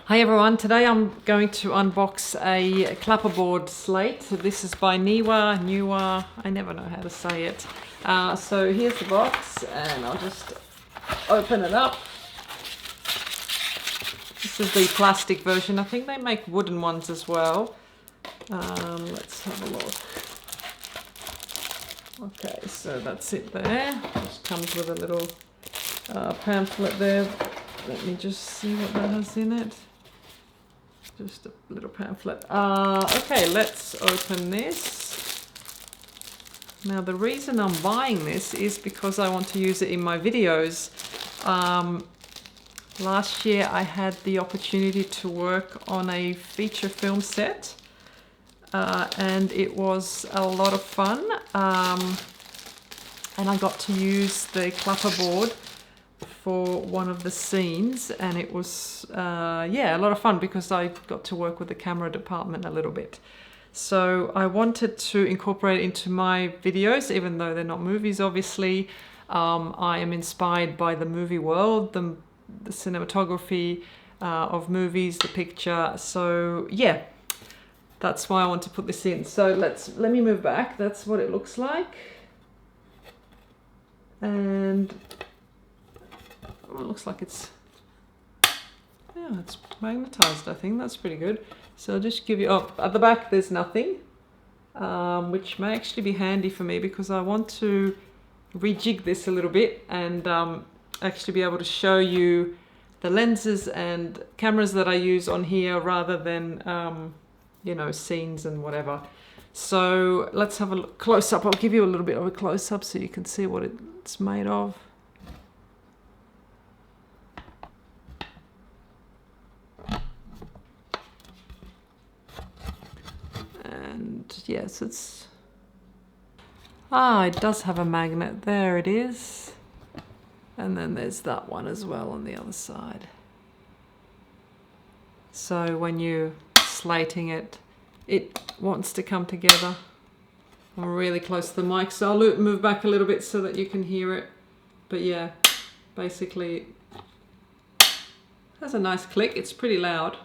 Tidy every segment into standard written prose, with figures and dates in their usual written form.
Hi everyone, today I'm going to unbox a Clapperboard slate. So this is by Neewer, I never know how to say it. So here's the box and I'll just open it up. This is the plastic version. I think they make wooden ones as well. Let's have a look. Okay, so that's it there. Just comes with a little pamphlet there. Let me just see what that has in it. Just a little pamphlet. Okay, let's open this. Now the reason I'm buying this is because I want to use it in my videos. Last year I had the opportunity to work on a feature film set and it was a lot of fun. And I got to use the Clapperboard for one of the scenes, and it was yeah, a lot of fun because I got to work with the camera department a little bit. So I wanted to incorporate it into my videos, even though they're not movies obviously. I am inspired by the movie world, the cinematography of movies, the picture. So yeah, that's why I want to put this in. So let me move back. That's what it looks like. And it looks like it's magnetized. I think that's pretty good. So I'll just give you at the back there's nothing, which may actually be handy for me because I want to rejig this a little bit and actually be able to show you the lenses and cameras that I use on here rather than you know, scenes and whatever. So let's have a close up. I'll give you a little bit of a close up so you can see what it's made of. And yes, it does have a magnet. There it is. And then there's that one as well on the other side. So when you're slating it, it wants to come together. I'm really close to the mic, so I'll move back a little bit so that you can hear it. But yeah, basically it has a nice click. It's pretty loud.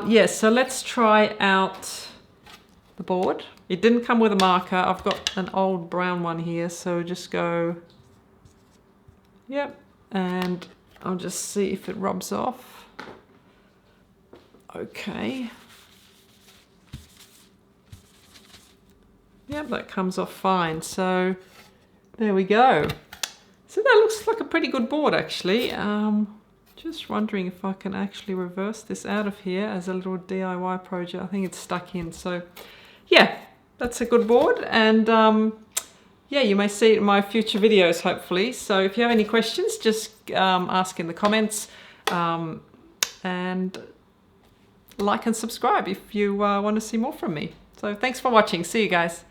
Yes, so let's try out the board. It didn't come with a marker. I've got an old brown one here, so just go, yep, and I'll just see if it rubs off. Okay. Yep, that comes off fine. So there we go. So that looks like a pretty good board actually. Just wondering if I can actually reverse this out of here as a little DIY project. I think it's stuck in. So yeah, that's a good board. And yeah, you may see it in my future videos, hopefully. So if you have any questions, just ask in the comments. And like and subscribe if you want to see more from me. So thanks for watching. See you guys.